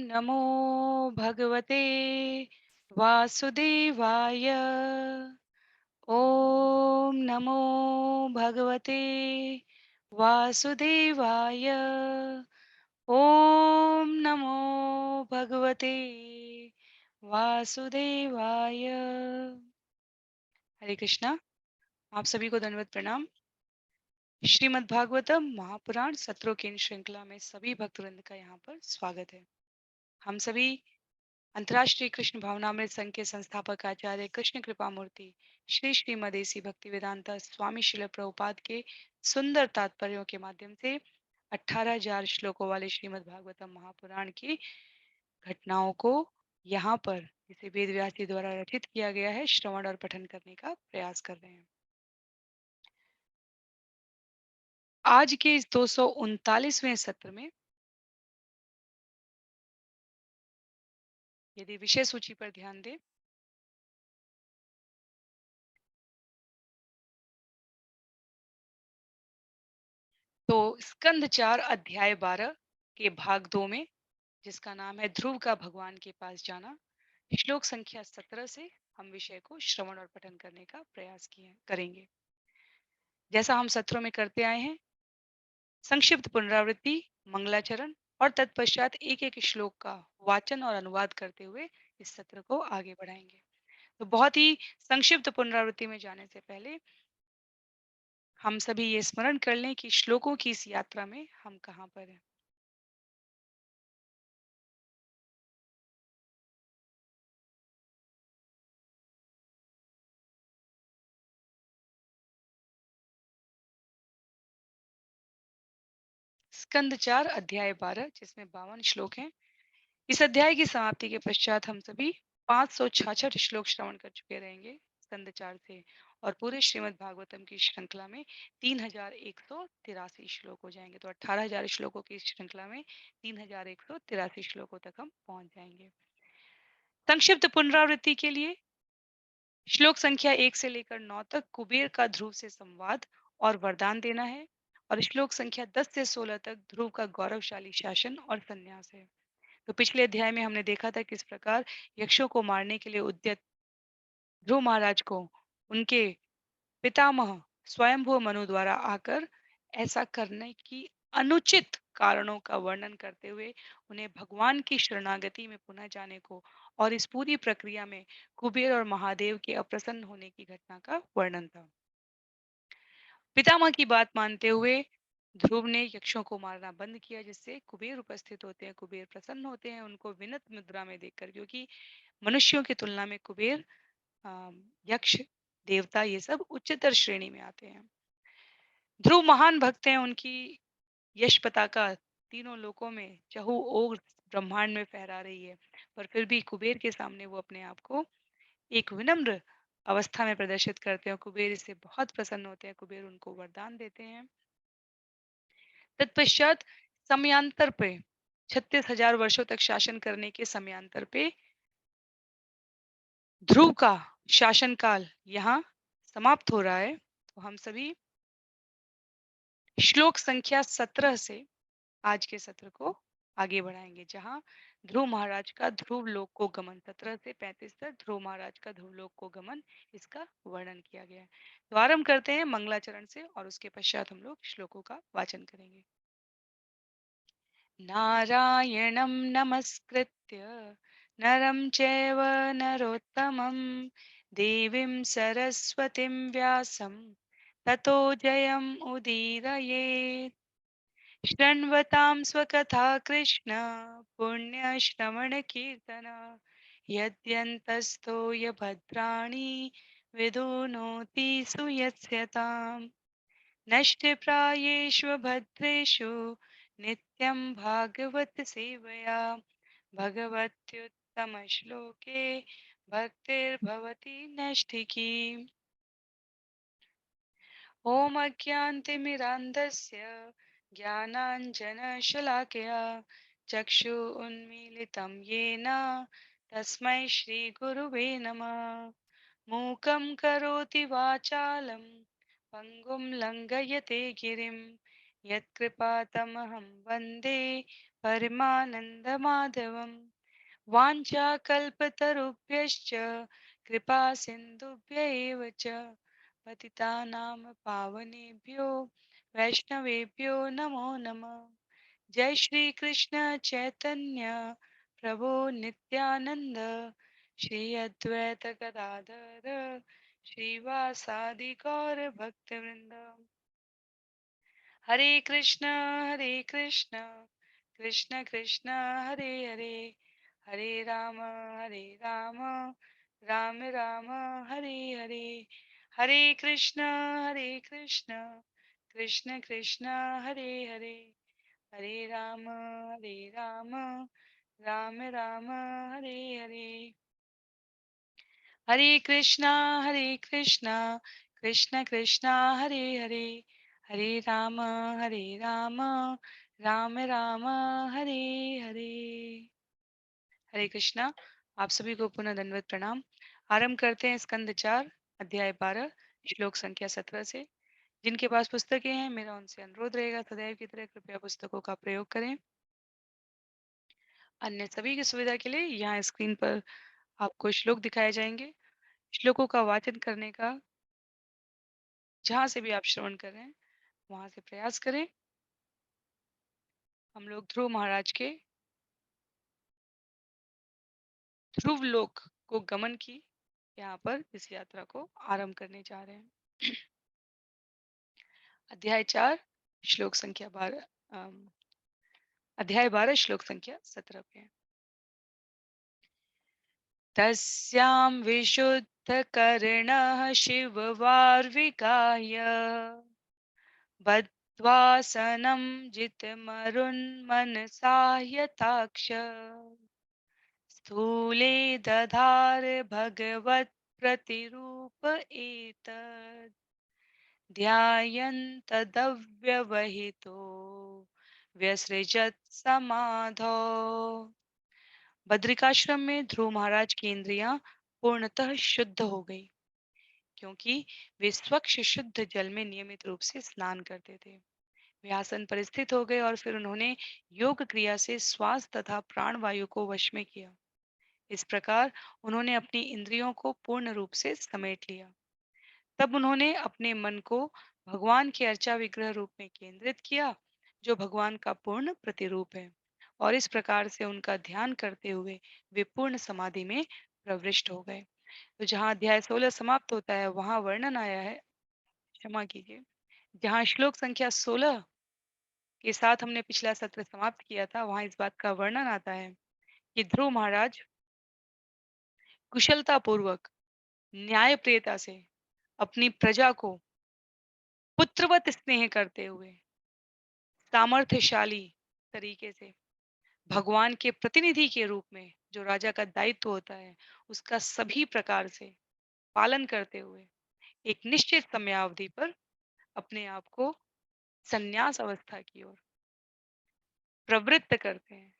नमो भगवते वासुदेवाय। ॐ नमो भगवते वासुदेवाय। ॐ नमो भगवते वासुदेवाय। हरे कृष्णा। आप सभी को दंडवत प्रणाम। श्रीमद् भागवतम महापुराण सत्रों की इन श्रृंखला में सभी भक्तवृंद का यहाँ पर स्वागत है। हम सभी अंतर्राष्ट्रीय कृष्ण भावनामृत संघ के संस्थापक आचार्य कृष्ण कृपा मूर्ति श्री श्रीमदेसी भक्ति वेदांता स्वामी शिल प्रभुपाद के सुंदर तात्पर्यों के माध्यम से 18,000 श्लोकों वाले श्रीमद् भागवतम महापुराण की घटनाओं को यहाँ पर जिसे वेद व्यास जी द्वारा रचित किया गया है श्रवण और पठन करने का प्रयास कर रहे हैं। आज के इस 239वें सत्र में यदि विषय सूची पर ध्यान दें तो स्कंद 4 अध्याय 12 के भाग 2 में, जिसका नाम है ध्रुव का भगवान के पास जाना, श्लोक संख्या 17 से हम विषय को श्रवण और पठन करने का प्रयास किए करेंगे। जैसा हम सत्रों में करते आए हैं, संक्षिप्त पुनरावृत्ति, मंगलाचरण और तत्पश्चात एक एक श्लोक का वाचन और अनुवाद करते हुए इस सत्र को आगे बढ़ाएंगे। तो बहुत ही संक्षिप्त पुनरावृत्ति में जाने से पहले हम सभी ये स्मरण कर लें कि श्लोकों की इस यात्रा में हम कहाँ पर हैं। स्कंद 4 अध्याय 12 जिसमें 52 श्लोक हैं। इस अध्याय की समाप्ति के पश्चात हम सभी 566 श्लोक श्रवण कर चुके रहेंगे स्कंद 4 से, और पूरे श्रीमद् भागवतम की श्रृंखला में 3,183 श्लोक हो जाएंगे। तो 18,000 श्लोकों की इस श्रृंखला में 3,183 श्लोकों तक हम पहुंच जाएंगे। संक्षिप्त पुनरावृत्ति के लिए श्लोक संख्या 1 से लेकर 9 तक कुबेर का ध्रुव से संवाद और वरदान देना है, और श्लोक संख्या 10 से 16 तक ध्रुव का गौरवशाली शासन और संन्यास है। तो पिछले अध्याय में हमने देखा था किस प्रकार यक्षों को मारने के लिए उद्यत ध्रुव महाराज को उनके पितामह स्वयंभू मनु द्वारा आकर ऐसा करने की अनुचित कारणों का वर्णन करते हुए उन्हें भगवान की शरणागति में पुनः जाने को और इस पूरी प्रक्रिया में कुबेर और महादेव के अप्रसन्न होने की घटना का वर्णन था। पितामह की बात मानते हुए ध्रुव ने यक्षों को मारना बंद किया, जिससे कुबेर उपस्थित होते हैं, कुबेर प्रसन्न होते हैं उनको विनत मुद्रा में देखकर, क्योंकि मनुष्यों की तुलना में कुबेर, यक्ष, देवता ये सब उच्चतर श्रेणी में आते हैं। ध्रुव महान भक्त हैं, उनकी यश पताका तीनों लोकों में चहु ओर ब्रह्मांड में फहरा रही है, पर फिर भी कुबेर के सामने वो अपने आप को एक विनम्र अवस्था में प्रदर्शित करते हैं। कुबेर इससे बहुत प्रसन्न होते हैं, कुबेर उनको वरदान देते हैं। तत्पश्चात समयांतर पे 36,000 वर्षों तक शासन करने के समयांतर पे ध्रुव का शासनकाल यहाँ समाप्त हो रहा है। तो हम सभी श्लोक संख्या 17 से आज के सत्र को आगे बढ़ाएंगे, जहाँ ध्रुव महाराज का ध्रुव लोक को गमन 17 से 35 तक ध्रुव महाराज का ध्रुव लोक को गमन, इसका वर्णन किया गया है। तो आरंभ करते हैं मंगलाचरण से और उसके पश्चात हम लोग श्लोकों का वाचन करेंगे। नारायणं नमस्कृत्य नरं चैव नरोत्तमं देवीं सरस्वतीं व्यासं ततो जयम् उदीरयेत्। शृण्वतां स्वकथा कृष्ण पुण्यश्रवणकीर्तन यद्यन्तस्थो य भद्राणि विदुनोति सुयस्यताम्। नष्टप्रायेषु भद्रेषु नित्यं भागवत सेवया भगवत्युत्तमश्लोके भक्तिर्भवति नष्टिकी। ॐ अज्ञानतिमिरान्धस्य ज्ञानाञ्जनशलाकया चक्षु उन्मीलितं येन तस्मै श्रीगुरुवे नमः। मूकं करोति वाचालं पङ्गुं लङ्घयते गिरिं यत्कृपातमहं वन्दे परमानन्दमाधवम्। वाञ्छाकल्पतरुभ्यश्च कृपा सिन्धुभ्य एव च पतितानां पावनेभ्यो वैष्णवेभ्यो नमो नमः। जय श्री कृष्ण चैतन्य प्रभु नित्यानंद, श्री अद्वैत गदाधर श्रीवासादि गौर भक्तवृंद। हरे कृष्ण कृष्ण कृष्ण हरे हरे, हरे राम राम राम हरे हरे। हरे कृष्ण कृष्ण कृष्ण हरे हरे, हरे राम राम राम हरे हरे। हरे कृष्णा कृष्ण कृष्ण हरे हरे, हरे राम राम राम हरे हरे। हरे कृष्णा। आप सभी को पुनः दंडवत प्रणाम। आरंभ करते हैं स्कंद 4 अध्याय 12 श्लोक संख्या 17 से। जिनके पास पुस्तकें हैं, मेरा उनसे अनुरोध रहेगा सदैव की तरह कृपया पुस्तकों का प्रयोग करें। अन्य सभी की सुविधा के लिए यहाँ स्क्रीन पर आपको श्लोक दिखाए जाएंगे। श्लोकों का वाचन करने का जहाँ से भी आप श्रवण कर रहे हैं वहां से प्रयास करें। हम लोग ध्रुव महाराज के ध्रुव लोक को गमन की यहाँ पर इस यात्रा को आरंभ करने जा रहे हैं। अध्याय 4 श्लोक संख्या 12, अध्याय 12 श्लोक संख्या 17 पे है। तस्यां विशुद्धकर्णः शिववार्विकाय बद्ध्वासनं जितमरुन्मनसा यथाक्ष स्थूले दधार भगवत्प्रतिरूप एतत् ध्यायन्तदव्यवहितो व्यसृजत् समाधौ। बद्रिकाश्रम में ध्रुव महाराज की इंद्रियां पूर्णतः शुद्ध हो गई, क्योंकि वे स्वच्छ शुद्ध जल में नियमित रूप से स्नान करते थे। वे आसन पर स्थित हो गए और फिर उन्होंने योग क्रिया से श्वास तथा प्राण वायु को वश में किया। इस प्रकार उन्होंने अपनी इंद्रियों को पूर्ण रूप से समेट लिया। तब उन्होंने अपने मन को भगवान के अर्चा विग्रह रूप में केंद्रित किया, जो भगवान का पूर्ण प्रतिरूप है। और इस प्रकार से उनका ध्यान करते हुए वे पूर्ण समाधि में प्रविष्ट हो गए। तो जहाँ अध्याय 16 समाप्त होता है वहां वर्णन आया है, क्षमा कीजिए, जहाँ श्लोक संख्या 16 के साथ हमने पिछला सत्र समाप्त किया था, वहां इस बात का वर्णन आता है कि ध्रुव महाराज कुशलता पूर्वक न्यायप्रियता से अपनी प्रजा को पुत्रवत स्नेह करते हुए सामर्थ्यशाली तरीके से भगवान के प्रतिनिधि के रूप में जो राजा का दायित्व होता है उसका सभी प्रकार से पालन करते हुए एक निश्चित समयावधि पर अपने आप को संन्यास अवस्था की ओर प्रवृत्त करते हैं।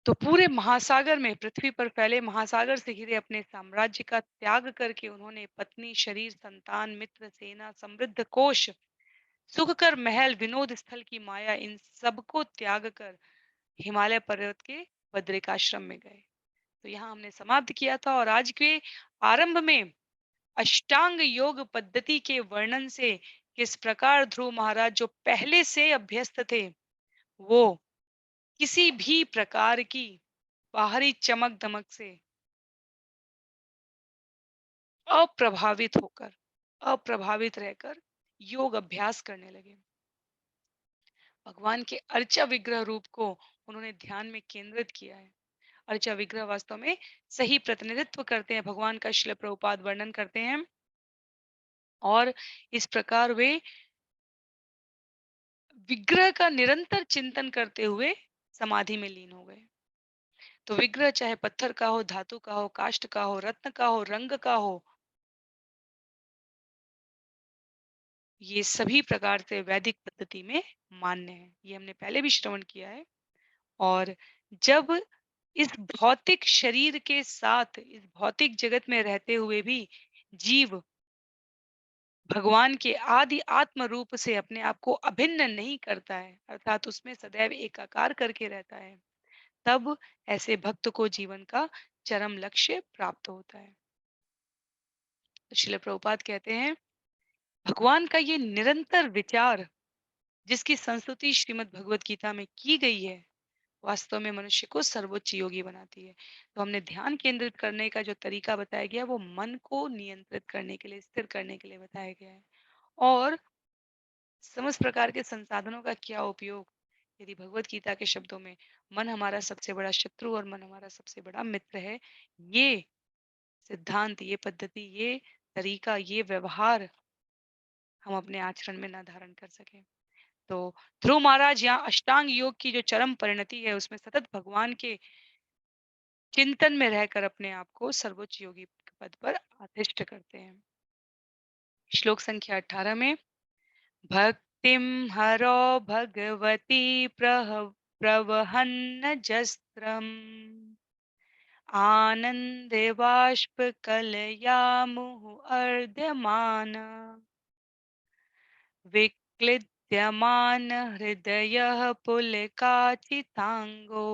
तो पूरे महासागर में, पृथ्वी पर फैले महासागर से घिरे अपने साम्राज्य का त्याग करके उन्होंने पत्नी, शरीर, संतान, मित्र, सेना, समृद्ध कोश, सुखकर महल, विनोद स्थल की माया, इन सबको त्याग कर हिमालय पर्वत के बद्रिकाश्रम में गए। तो यहाँ हमने समाप्त किया था और आज के आरंभ में अष्टांग योग पद्धति के वर्णन से किस प्रकार ध्रुव महाराज जो पहले से अभ्यस्त थे, वो किसी भी प्रकार की बाहरी चमक दमक से अप्रभावित होकर, अप्रभावित रहकर योग अभ्यास करने लगे। भगवान के अर्चा विग्रह रूप को उन्होंने ध्यान में केंद्रित किया है। अर्चा विग्रह वास्तव में सही प्रतिनिधित्व करते हैं, भगवान का शिल प्रभुपाद वर्णन करते हैं। और इस प्रकार वे विग्रह का निरंतर चिंतन करते हुए समाधि में लीन हो गए। तो विग्रह चाहे पत्थर का हो, धातु का हो, काष्ठ का हो, रत्न का हो, रंग का हो, ये सभी प्रकार से वैदिक पद्धति में मान्य है। ये हमने पहले भी श्रवण किया है। और जब इस भौतिक शरीर के साथ इस भौतिक जगत में रहते हुए भी जीव भगवान के आदि आत्म रूप से अपने आप को अभिन्न नहीं करता है, अर्थात उसमें सदैव एकाकार करके रहता है, तब ऐसे भक्त को जीवन का चरम लक्ष्य प्राप्त होता है। तो श्रील प्रभुपाद कहते हैं, भगवान का ये निरंतर विचार जिसकी संस्तुति श्रीमद् भगवत गीता में की गई है, वास्तव में मनुष्य को सर्वोच्च योगी बनाती है। तो हमने ध्यान केंद्रित करने का जो तरीका बताया गया, वो मन को नियंत्रित करने के लिए, स्थिर करने के लिए बताया गया है। और समस्त प्रकार के संसाधनों का क्या उपयोग, यदि भगवत गीता के शब्दों में मन हमारा सबसे बड़ा शत्रु और मन हमारा सबसे बड़ा मित्र है, ये सिद्धांत, ये पद्धति, ये तरीका, ये व्यवहार हम अपने आचरण में ना धारण कर सके, तो ध्रुव महाराज यहाँ अष्टांग योग की जो चरम परिणति है, उसमें सतत भगवान के चिंतन में रहकर अपने आप को सर्वोच्च योगी पद पर आधिष्ठ करते हैं। श्लोक संख्या 18 में, भक्तिम हरो भगवती प्रवहन्न जस्त्रम आनंदे बाष्प कलया मुहुः अर्ध्यमान विक्लिद्यमान हृदयः पुलकाचितांगो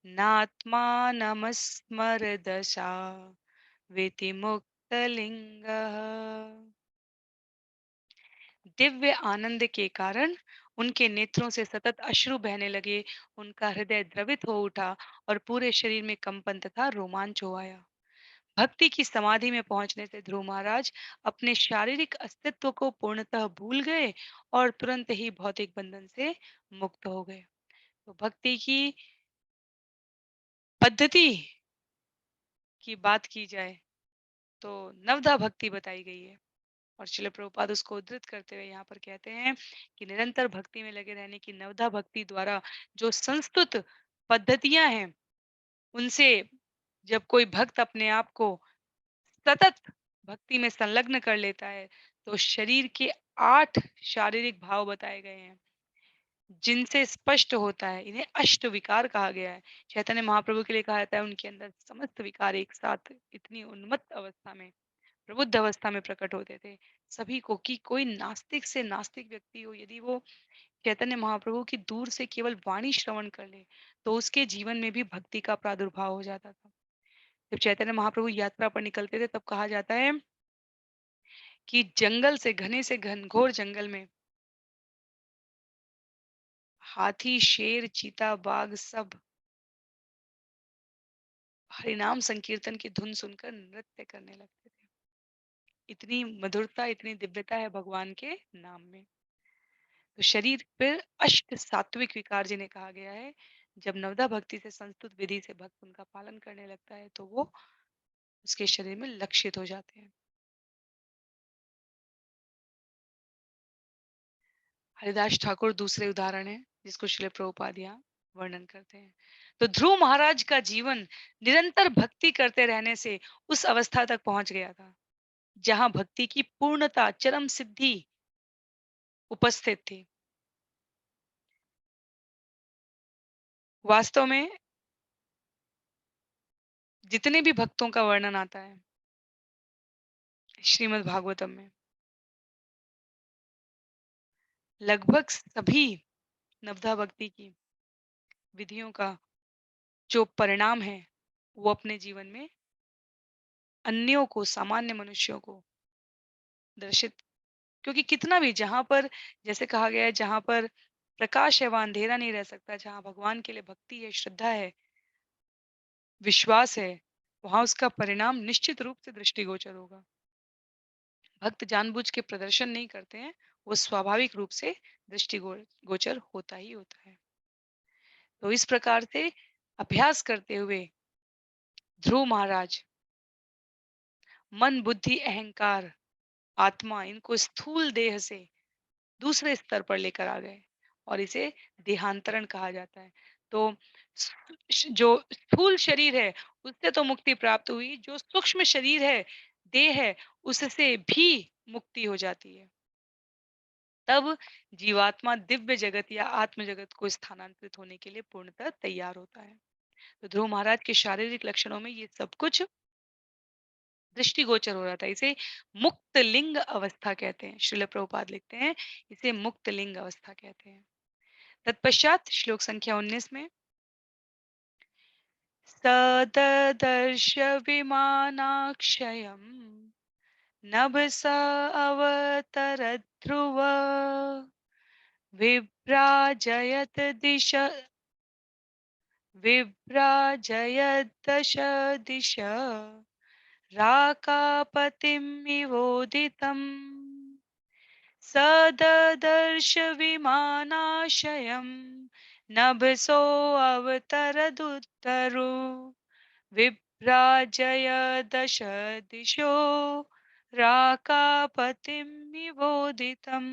नात्मानमस्मरदशा वितिमुक्तलिंगः। दिव्य आनंद के कारण उनके नेत्रों से सतत अश्रु बहने लगे, उनका हृदय द्रवित हो उठा और पूरे शरीर में कंपन तथा रोमांच हो आया। भक्ति की समाधि में पहुंचने से ध्रुव महाराज अपने शारीरिक अस्तित्व को पूर्णतः भूल गए और तुरंत ही भौतिक बंधन से मुक्त हो गए। तो भक्ति की पद्धति की बात की जाए तो नवधा भक्ति बताई गई है, और श्रील प्रभुपाद उसको उद्धृत करते हुए यहाँ पर कहते हैं कि निरंतर भक्ति में लगे रहने की नवधा भक्ति द्वारा जो संस्तुत पद्धतियां हैं, उनसे जब कोई भक्त अपने आप को सतत भक्ति में संलग्न कर लेता है, तो शरीर के 8 शारीरिक भाव बताए गए हैं, जिनसे स्पष्ट होता है, इन्हें अष्ट विकार कहा गया है। चैतन्य महाप्रभु के लिए कहा जाता है, उनके अंदर समस्त विकार एक साथ इतनी उन्मत्त अवस्था में, प्रबुद्ध अवस्था में प्रकट होते थे सभी को, कि कोई नास्तिक से नास्तिक व्यक्ति हो, यदि वो चैतन्य महाप्रभु की दूर से केवल वाणी श्रवण कर ले, तो उसके जीवन में भी भक्ति का प्रादुर्भाव हो जाता था। जब चैतन्य महाप्रभु यात्रा पर निकलते थे, तब कहा जाता है कि जंगल से, घने से घनघोर जंगल में हाथी, शेर, चीता, बाघ सब हरिनाम संकीर्तन की धुन सुनकर नृत्य करने लगते थे। इतनी मधुरता, इतनी दिव्यता है भगवान के नाम में। तो शरीर पर अष्ट सात्विक विकार जिन्हें कहा गया है, जब नवदा भक्ति से संस्तुत विधि से भक्त उनका पालन करने लगता है, तो वो उसके शरीर में लक्षित हो जाते हैं। हरिदास ठाकुर दूसरे उदाहरण है, जिसको श्रील प्रभुपाद यहाँ वर्णन करते हैं। तो ध्रुव महाराज का जीवन निरंतर भक्ति करते रहने से उस अवस्था तक पहुंच गया था, जहां भक्ति की पूर्णता, चरम सिद्धि उपस्थित थी। वास्तव में जितने भी भक्तों का वर्णन आता है श्रीमद् भागवतम में, लगभग सभी नवधा भक्ति की विधियों का जो परिणाम है, वो अपने जीवन में अन्यों को, सामान्य मनुष्यों को दर्शित, क्योंकि कितना भी, जहां पर जैसे कहा गया है, जहां पर प्रकाश है वहां अंधेरा नहीं रह सकता, जहां भगवान के लिए भक्ति है, श्रद्धा है, विश्वास है, वहां उसका परिणाम निश्चित रूप से दृष्टिगोचर होगा। भक्त जानबूझ के प्रदर्शन नहीं करते हैं, वो स्वाभाविक रूप से दृष्टिगोचर होता ही होता है। तो इस प्रकार से अभ्यास करते हुए ध्रुव महाराज मन, बुद्धि, अहंकार, आत्मा, इनको स्थूल देह से दूसरे स्तर पर लेकर आ गए, और इसे देहांतरण कहा जाता है। तो जो स्थूल शरीर है, उससे तो मुक्ति प्राप्त हुई, जो सूक्ष्म शरीर है, देह है, उससे भी मुक्ति हो जाती है। तब जीवात्मा दिव्य जगत या आत्म जगत को स्थानांतरित होने के लिए पूर्णतः तैयार होता है। तो ध्रुव महाराज के शारीरिक लक्षणों में ये सब कुछ दृष्टिगोचर हो रहा था। इसे मुक्त लिंग अवस्था कहते हैं। श्रील प्रभुपाद लिखते हैं, इसे मुक्त लिंग अवस्था कहते हैं। तत्पश्चात श्लोक संख्या 19 में सददर्श विमानाक्षयम् नभसा अवतरद्रुव विभ्राजयत दिश विभ्राजयद्दश दिश राकापतिमिवोदितम् सददर्श विमानाशयम् नभसोऽवतरदुत्तरो विभ्राजयदश दिशो राकापतिमिवोदितम्।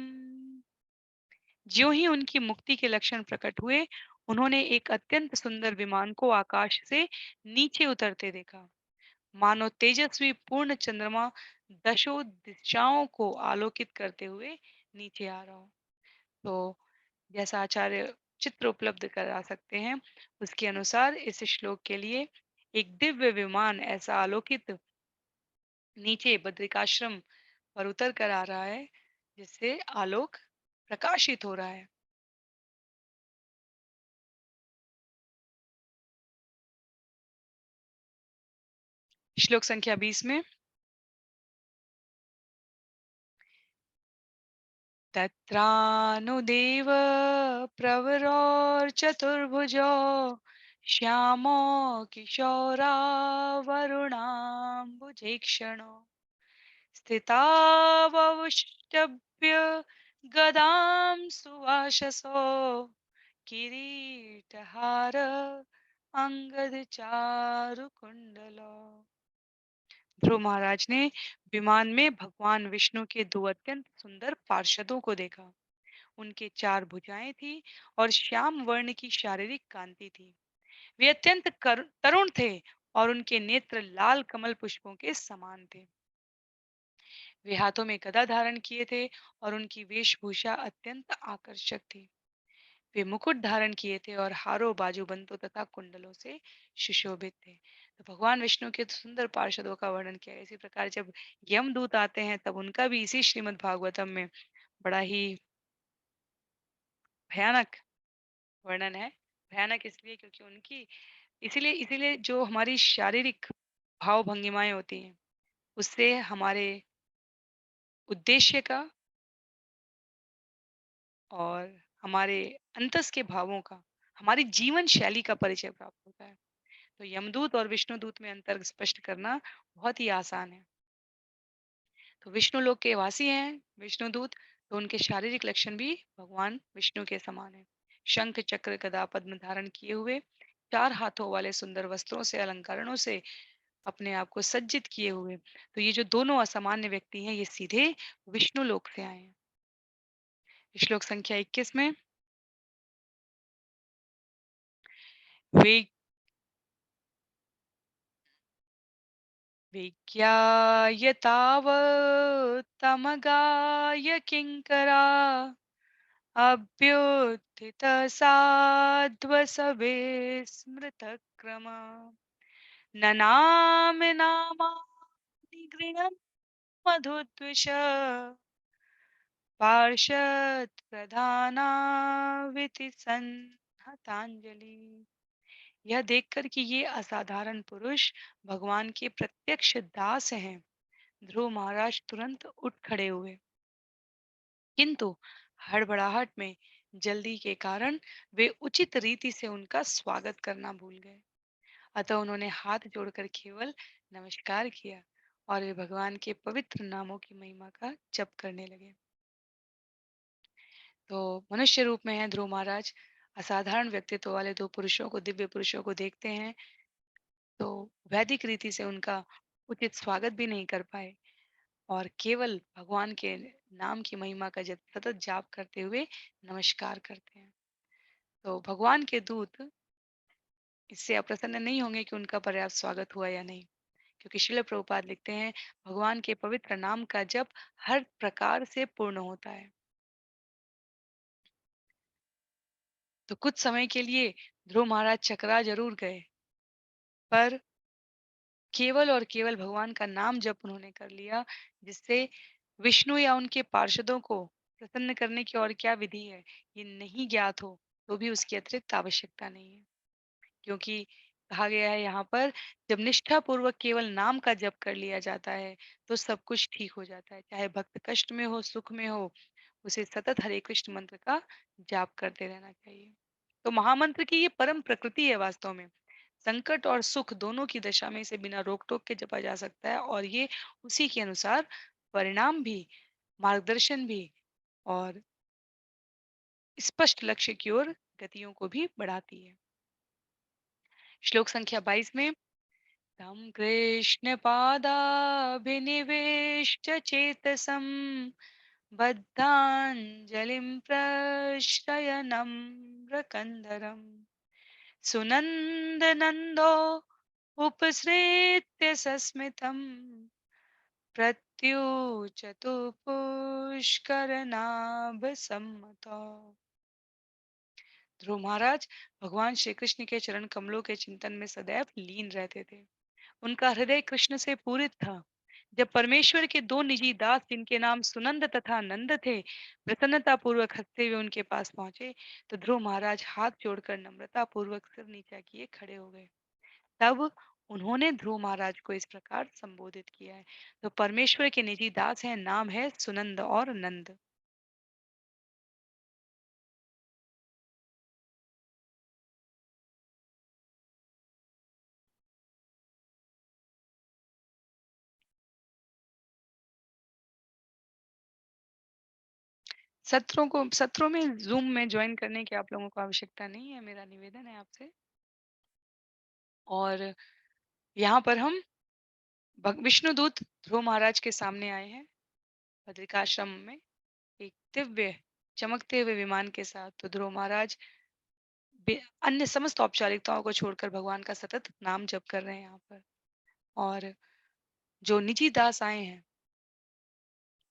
ज्यों ही उनकी मुक्ति के लक्षण प्रकट हुए, उन्होंने एक अत्यंत सुंदर विमान को आकाश से नीचे उतरते देखा, मानो तेजस्वी पूर्ण चंद्रमा दशों दिशाओं को आलोकित करते हुए नीचे आ रहा हो। तो जैसा आचार्य चित्र उपलब्ध करा सकते हैं, उसके अनुसार इस श्लोक के लिए एक दिव्य विमान ऐसा आलोकित नीचे बद्रिकाश्रम पर उतर कर आ रहा है, जिससे आलोक प्रकाशित हो रहा है। श्लोक संख्या 20 में तत्रानुदेव प्रवरोर्चतुर्भुजो श्यामो किशोरावरुणाम्बुजेक्षणो स्थितावष्टभ्य गदां सुवाससो किरीटहार अंगदचारुकुंडलो। ध्रुव महाराज ने विमान में भगवान विष्णु के दो अत्यंत सुंदर पार्षदों को देखा। उनके चार भुजाएं थी और श्याम वर्ण की शारीरिक कांति थी। वे अत्यंत तरुण थे और उनके नेत्र लाल कमल पुष्पों के समान थे। वे हाथों में गदा धारण किए थे और उनकी वेशभूषा अत्यंत आकर्षक थी। वे मुकुट धारण किए थे और हारों बाजूबंदों तथा कुंडलों से सुशोभित थे। तो भगवान विष्णु के सुंदर पार्षदों का वर्णन किया है। इसी प्रकार जब यमदूत आते हैं, तब उनका भी इसी श्रीमद् भागवतम में बड़ा ही भयानक वर्णन है। भयानक इसलिए क्योंकि उनकी इसीलिए इसीलिए जो हमारी शारीरिक भाव भंगिमाएं होती हैं, उससे हमारे उद्देश्य का और हमारे अंतस के भावों का, हमारी जीवन शैली का परिचय प्राप्त होता है। तो यमदूत और विष्णुदूत में अंतर स्पष्ट करना बहुत ही आसान है। तो विष्णु लोक के वासी हैं विष्णुदूत, तो उनके शारीरिक लक्षण भी भगवान विष्णु के समान है। शंख चक्र गदा पद्म धारण किए हुए, चार हाथों वाले सुंदर वस्त्रों से अलंकरणों से अपने आप को सज्जित किए हुए, तो ये जो दोनों असामान्य व्यक्ति हैं, ये सीधे विष्णु लोक से आए हैं। श्लोक संख्या 21 में वे विज्ञाय तावत्तमगाय किङ्करा अभ्युत्थितसाध्वसवे स्मृतक्रमा ननामि नामानि गृणन् मधुद्विष पार्षदप्रधानाविति संहतांजलि। यह देखकर कि ये असाधारण पुरुष भगवान के प्रत्यक्ष दास हैं, ध्रुव महाराज तुरंत उठ खड़े हुए, किंतु हड़बड़ाहट में जल्दी के कारण वे उचित रीति से उनका स्वागत करना भूल गए। अतः उन्होंने हाथ जोड़कर केवल नमस्कार किया और वे भगवान के पवित्र नामों की महिमा का जप करने लगे। तो मनुष्य रूप में है ध्रुव महाराज, असाधारण व्यक्तित्व वाले दो पुरुषों को, दिव्य पुरुषों को देखते हैं, तो वैदिक रीति से उनका उचित स्वागत भी नहीं कर पाए और केवल भगवान के नाम की महिमा का सतत जाप करते हुए नमस्कार करते हैं। तो भगवान के दूत इससे अप्रसन्न नहीं होंगे कि उनका पर्याप्त स्वागत हुआ या नहीं, क्योंकि श्रील प्रभुपाद लिखते हैं भगवान के पवित्र नाम का जप हर प्रकार से पूर्ण होता है। तो कुछ समय के लिए ध्रुव महाराज चकरा जरूर गए, पर केवल और केवल भगवान का नाम जप उन्होंने कर लिया, जिससे विष्णु या उनके पार्षदों को प्रसन्न करने की और क्या विधि है, ये नहीं ज्ञात हो, तो भी उसकी अतिरिक्त आवश्यकता नहीं है। क्योंकि कहा गया है यहाँ पर, जब निष्ठा पूर्वक केवल नाम का जप कर लिया जाता है, तो सब कुछ ठीक हो जाता है। चाहे भक्त कष्ट में हो, सुख में हो, उसे सतत हरे कृष्ण मंत्र का जाप करते रहना चाहिए। तो महामंत्र की ये परम प्रकृति है वास्तव में। संकट और सुख दोनों की दशा में इसे बिना रोक टोक के जपा जा सकता है, और ये उसी के अनुसार परिणाम भी, मार्गदर्शन भी, और स्पष्ट लक्ष्य की ओर गतियों को भी बढ़ाती है। श्लोक संख्या 22 में, तं कृष्णपादाभिनिवेश्य चेतसं बद्धाञ्जलिं प्रश्रयन्म्रकन्धरम् सुनन्दनन्दो उपसृत्य सस्मितं प्रत्युचतु पुष्करनाभसम्मतौ। ध्रुव महाराज भगवान श्री कृष्ण के चरण कमलों के चिंतन में सदैव लीन रहते थे। उनका हृदय कृष्ण से पूरित था। जब परमेश्वर के दो निजी दास, जिनके नाम सुनंद तथा नंद थे, प्रसन्नता पूर्वक हंसते हुए उनके पास पहुंचे, तो ध्रुव महाराज हाथ जोड़कर नम्रता पूर्वक सिर नीचा किए खड़े हो गए। तब उन्होंने ध्रुव महाराज को इस प्रकार संबोधित किया है। तो परमेश्वर के निजी दास हैं, नाम है सुनंद और नंद। सत्रों में जूम में ज्वाइन करने की आप लोगों को आवश्यकता नहीं है, मेरा निवेदन है आपसे। और यहाँ पर हम विष्णुदूत ध्रुव महाराज के सामने आए हैं बद्रिकाश्रम में, एक दिव्य चमकते हुए विमान के साथ। तो ध्रुव महाराज अन्य समस्त औपचारिकताओं को छोड़कर भगवान का सतत नाम जप कर रहे हैं यहाँ पर। और जो निजी दास आए हैं,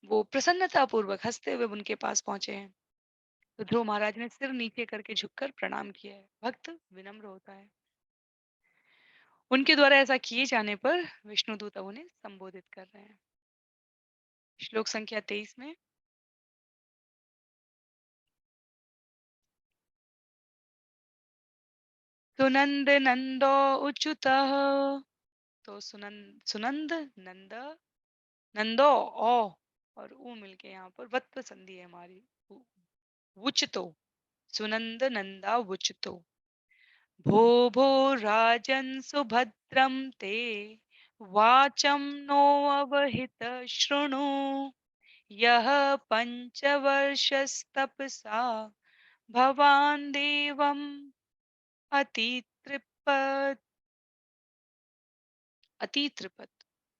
वो प्रसन्नता पूर्वक हंसते हुए उनके पास पहुंचे हैं। तो ध्रुव महाराज ने सिर नीचे करके झुककर प्रणाम किया है। भक्त विनम्र होता है। उनके द्वारा ऐसा किए जाने पर विष्णुदूत अब उन्हें संबोधित कर रहे हैं। श्लोक संख्या 23 में, सुनंद नंदो उच्युतः। तो सुनंद नंद, नंदो ओ और ऊ मिलके यहाँ पर वत्व संधि है हमारी। वुचतो, सुनंद नंदा वुचतो। भो भो राजन् सुभद्रं ते वाचं नो अवहित शृणु। यः पञ्चवर्षस्तपसा भवान् देवम् अतितृप्त, अतितृपत,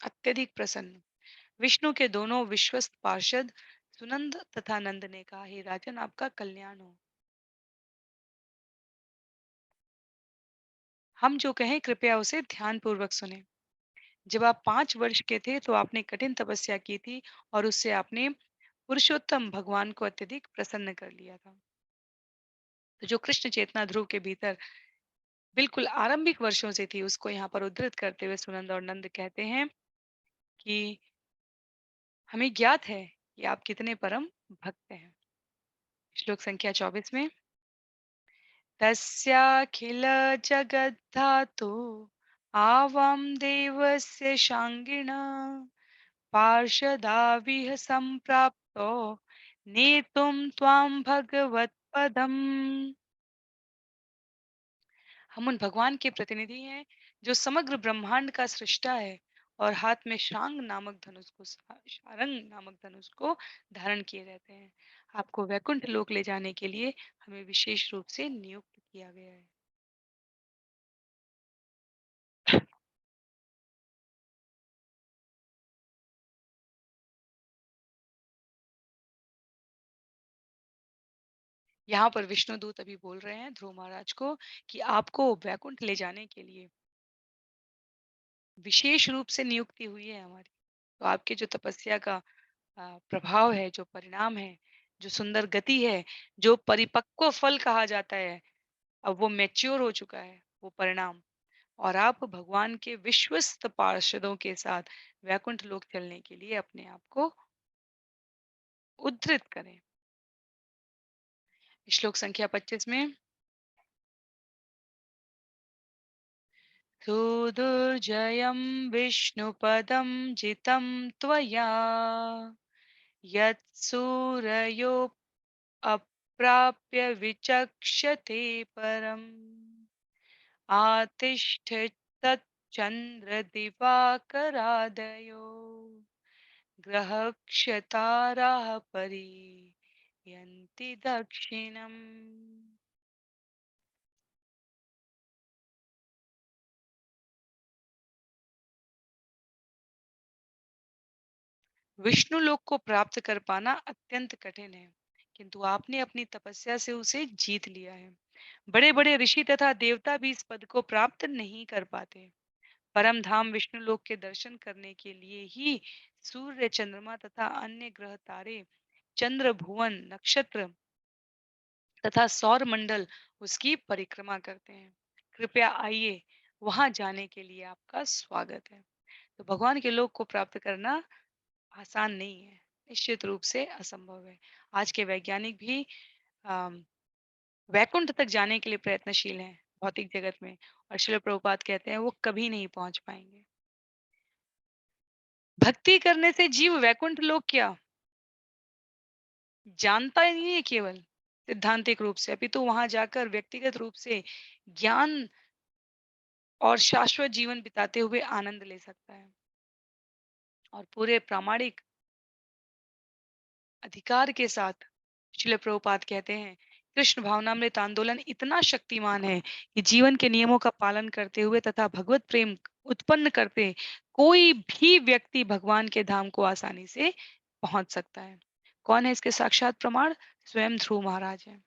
अत्यधिक प्रसन्न। विष्णु के दोनों विश्वस्त पार्षद सुनंद तथा नंद ने कहा, हे राजन, आपका कल्याण हो। हम जो कहें कृपया उसे ध्यान पूर्वक सुने। जब आप 5 वर्ष के थे, तो आपने कठिन तपस्या की थी, और उससे आपने पुरुषोत्तम भगवान को अत्यधिक प्रसन्न कर लिया था। तो जो कृष्ण चेतना ध्रुव के भीतर बिल्कुल आरंभिक वर्षों से थी, उसको यहाँ पर उद्धृत करते हुए सुनंद और नंद कहते हैं कि हमें ज्ञात है कि आप कितने परम भक्त हैं। श्लोक संख्या 24 में, तस्याखिल जगद्धातु आवां देवस्य शांगिण पार्षदाविह संप्राप्तो नेतुं त्वां भगवत्पदम्। हम उन भगवान के प्रतिनिधि हैं, जो समग्र ब्रह्मांड का सृष्टा है, और हाथ में शारंग नामक धनुष को धारण किए रहते हैं। आपको वैकुंठ लोक ले जाने के लिए हमें विशेष रूप से नियुक्त किया गया है। यहाँ पर विष्णुदूत अभी बोल रहे हैं ध्रुव महाराज को कि आपको वैकुंठ ले जाने के लिए विशेष रूप से नियुक्ति हुई है हमारी। तो आपके जो तपस्या का प्रभाव है, जो परिणाम है, जो सुंदर गति है, जो परिपक्व फल कहा जाता है, अब वो मैच्योर हो चुका है वो परिणाम। और आप भगवान के विश्वस्त पार्षदों के साथ वैकुंठ लोक चलने के लिए अपने आप को उद्धृत करें। श्लोक संख्या 25 में सुदुर्जयं विष्णुपदं जितं त्वया यत्सूरयो अप्राप्य विचक्षते परम् आतिष्ठ तच्चन्द्रदिवाकरादयो ग्रहक्षताराः परियन्ति दक्षिणम्। विष्णु लोक को प्राप्त कर पाना अत्यंत कठिन है, किंतु आपने अपनी तपस्या से उसे जीत लिया है। बड़े बड़े ऋषि तथा देवता भी इस पद को प्राप्त नहीं कर पाते। परम धाम विष्णु लोक के दर्शन करने के लिए ही सूर्य, चंद्रमा तथा अन्य ग्रह तारे, चंद्र, भुवन, नक्षत्र तथा सौर मंडल उसकी परिक्रमा करते हैं। कृपया आइए, वहां जाने के लिए आपका स्वागत है। तो भगवान के लोक को प्राप्त करना आसान नहीं है, निश्चित रूप से असंभव है। आज के वैज्ञानिक भी अम, वैकुंठ तक जाने के लिए प्रयत्नशील हैं भौतिक जगत में, और श्रील प्रभुपाद कहते हैं वो कभी नहीं पहुंच पाएंगे। भक्ति करने से जीव वैकुंठ लोक क्या जानता ही नहीं है केवल सिद्धांतिक रूप से, अपितु वहां जाकर व्यक्तिगत रूप से ज्ञान और शाश्वत जीवन बिताते हुए आनंद ले सकता है। और पूरे प्रामाणिक अधिकार के साथ श्रील प्रभुपाद कहते हैं कृष्ण भावनामृत आंदोलन इतना शक्तिमान है कि जीवन के नियमों का पालन करते हुए तथा भगवत प्रेम उत्पन्न करते कोई भी व्यक्ति भगवान के धाम को आसानी से पहुंच सकता है। कौन है इसके साक्षात प्रमाण? स्वयं ध्रुव महाराज है।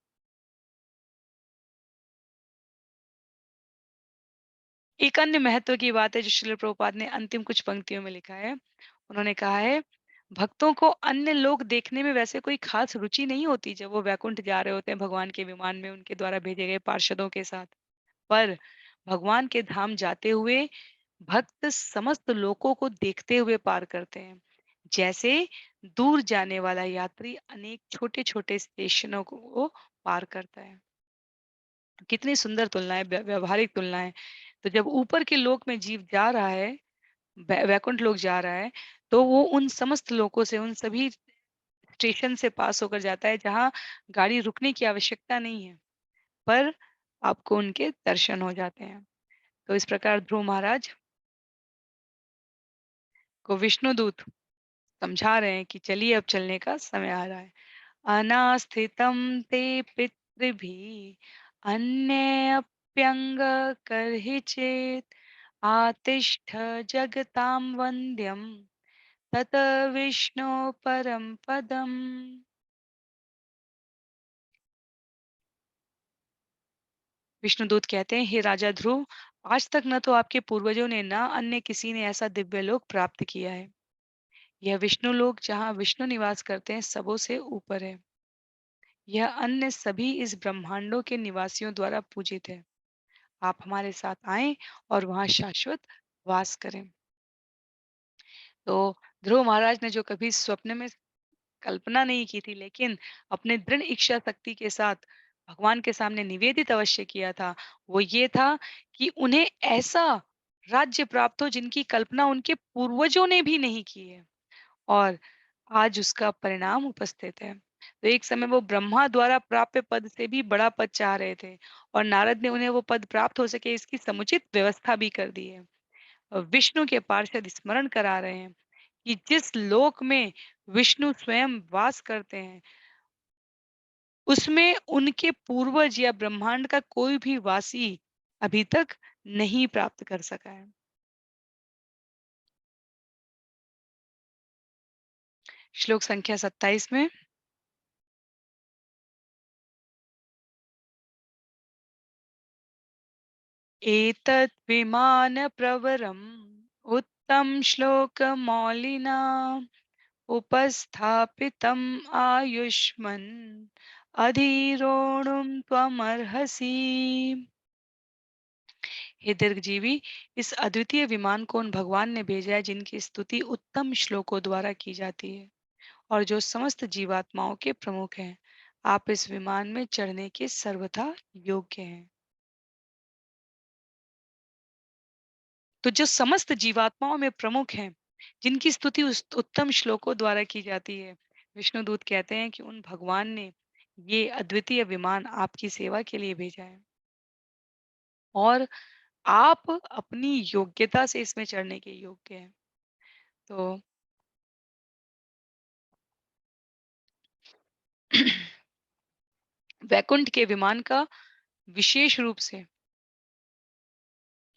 एक अन्य महत्व की बात है जो श्रील प्रभुपाद ने अंतिम कुछ पंक्तियों में लिखा है। उन्होंने कहा है भक्तों को अन्य लोग देखने में वैसे कोई खास रुचि नहीं होती जब वो वैकुंठ जा रहे होते हैं भगवान के विमान में उनके द्वारा भेजे गए पार्षदों के साथ। पर भगवान के धाम जाते हुए भक्त समस्त लोकों को देखते हुए पार करते हैं, जैसे दूर जाने वाला यात्री अनेक छोटे छोटे स्टेशनों को पार करता है। कितनी सुंदर तुलना है, व्यवहारिक तुलना है। तो जब ऊपर के लोक में जीव जा रहा है, वैकुंठ लोक जा रहा है, तो वो उन समस्त लोकों से, उन सभी स्टेशन से पास होकर जाता है जहाँ गाड़ी रुकने की आवश्यकता नहीं है, पर आपको उनके दर्शन हो जाते हैं। तो इस प्रकार ध्रुव महाराज को विष्णुदूत समझा रहे हैं कि चलिए अब चलने का समय आ रहा है। अनास्थितं ते पितृभिः अन्येऽप्यङ्ग कर्हि चेत् आतिष्ठ जगतां वन्द्यं तत विष्णो परम पदम्। विष्णुदूत कहते हैं हे राजा ध्रुव, आज तक न तो आपके पूर्वजों ने न अन्य किसी ने ऐसा दिव्य लोक प्राप्त किया है। यह विष्णु लोक जहाँ विष्णु निवास करते हैं सबों से ऊपर है। यह अन्य सभी इस ब्रह्मांडों के निवासियों द्वारा पूजित है। आप हमारे साथ आएं और वहां शाश्वत वास करें। तो ध्रुव महाराज ने जो कभी स्वप्न में कल्पना नहीं की थी, लेकिन अपने दृढ़ इच्छा शक्ति के साथ भगवान के सामने निवेदित अवश्य किया था, वो ये था कि उन्हें ऐसा राज्य प्राप्त हो जिनकी कल्पना उनके पूर्वजों ने भी नहीं की है, और आज उसका परिणाम उपस्थित है। तो एक समय वो ब्रह्मा द्वारा प्राप्य पद से भी बड़ा पद चाह रहे थे, और नारद ने उन्हें वो पद प्राप्त हो सके इसकी समुचित व्यवस्था भी कर दी है। विष्णु के पार्षद स्मरण करा रहे हैं कि जिस लोक में विष्णु स्वयं वास करते हैं, उसमें उनके पूर्वज या ब्रह्मांड का कोई भी वासी अभी तक नहीं प्राप्त कर सका है। श्लोक संख्या 27 में एतत् विमानप्रवरम् उत्तम श्लोकमौलिना उपस्थापितम् आयुष्मन् अधिरोढुं त्वमर्हसि। हे दीर्घजीवी, इस अद्वितीय विमान को उन भगवान ने भेजा है जिनकी स्तुति उत्तम श्लोकों द्वारा की जाती है और जो समस्त जीवात्माओं के प्रमुख हैं। आप इस विमान में चढ़ने के सर्वथा योग्य हैं। तो जो समस्त जीवात्माओं में प्रमुख हैं, जिनकी स्तुति उस उत्तम श्लोकों द्वारा की जाती है, विष्णुदूत कहते हैं कि उन भगवान ने ये अद्वितीय विमान आपकी सेवा के लिए भेजा है और आप अपनी योग्यता से इसमें चढ़ने के योग्य हैं। तो वैकुंठ के विमान का विशेष रूप से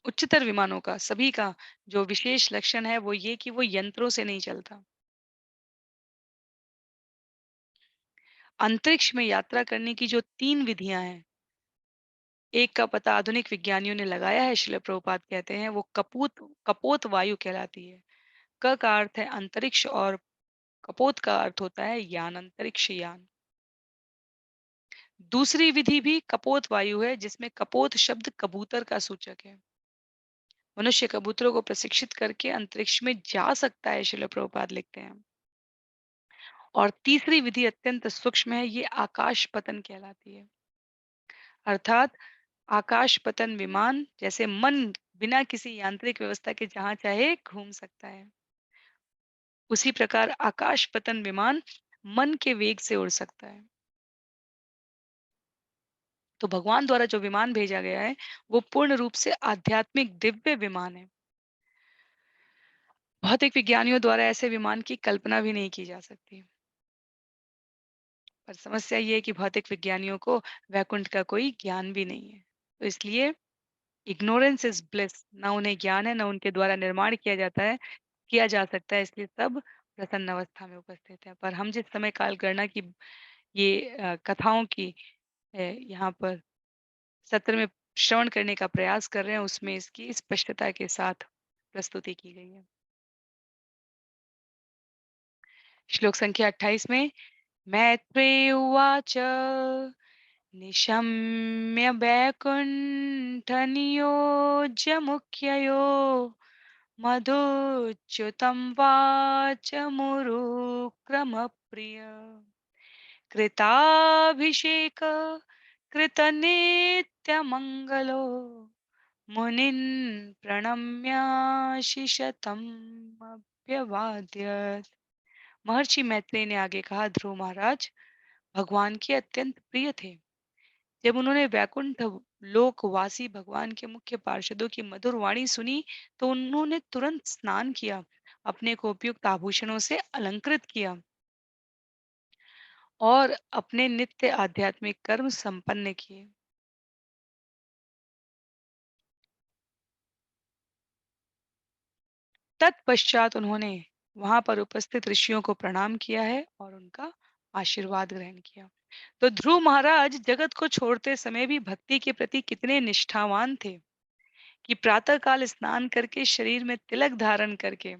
उच्चतर विमानों का सभी का जो विशेष लक्षण है वो ये कि वो यंत्रों से नहीं चलता। अंतरिक्ष में यात्रा करने की जो 3 विधियाँ हैं, एक का पता आधुनिक विज्ञानियों ने लगाया है, शिल प्रभुपाद कहते हैं वो कपोत वायु कहलाती है। क का अर्थ है अंतरिक्ष और कपोत का अर्थ होता है यान, अंतरिक्ष यान। दूसरी विधि भी कपोत वायु है जिसमें कपोत शब्द कबूतर का सूचक है। मनुष्य कबूतरों को प्रशिक्षित करके अंतरिक्ष में जा सकता है, शिल प्रभुपाद लिखते हैं। और तीसरी विधि अत्यंत सूक्ष्म है, ये आकाश पतन कहलाती है। अर्थात आकाश पतन विमान जैसे मन बिना किसी यांत्रिक व्यवस्था के जहां चाहे घूम सकता है, उसी प्रकार आकाश पतन विमान मन के वेग से उड़ सकता है। तो भगवान द्वारा जो विमान भेजा गया है वो पूर्ण रूप से आध्यात्मिक दिव्य विमान है। भौतिक विज्ञानियों द्वारा ऐसे विमान की कल्पना भी नहीं की जा सकती। पर समस्या ये है कि भौतिक विज्ञानियों को वैकुंठ का कोई ज्ञान भी नहीं है। तो इसलिए इग्नोरेंस इज ब्लिस, ना उन्हें ज्ञान है ना उनके द्वारा निर्माण किया जा सकता है, इसलिए सब प्रसन्न अवस्था में उपस्थित है। पर हम जिस समय काल गणना की ये कथाओं की यहाँ पर सत्र में श्रवण करने का प्रयास कर रहे हैं उसमें इसकी स्पष्टता के साथ प्रस्तुति की गई है। श्लोक संख्या 28 में मैत्रेय उवाच निशम्य वैकुण्ठनियोज्य मुख्ययो मधुच्युतं वाचमुरुक्रमप्रिय कृताभिषेक कृतनित्यमङ्गलो मुनिन् प्रणम्याशिषतम् अभ्यवाद्यत। महर्षि मैत्रेय ने आगे कहा, ध्रुव महाराज भगवान के अत्यंत प्रिय थे। जब उन्होंने वैकुंठ लोकवासी भगवान के मुख्य पार्षदों की मधुर वाणी सुनी तो उन्होंने तुरंत स्नान किया, अपने को उपयुक्त आभूषणों से अलंकृत किया और अपने नित्य आध्यात्मिक कर्म संपन्न किए। तत्पश्चात उन्होंने वहां पर उपस्थित ऋषियों को प्रणाम किया है और उनका आशीर्वाद ग्रहण किया। तो ध्रुव महाराज जगत को छोड़ते समय भी भक्ति के प्रति कितने निष्ठावान थे कि प्रातः काल स्नान करके शरीर में तिलक धारण करके,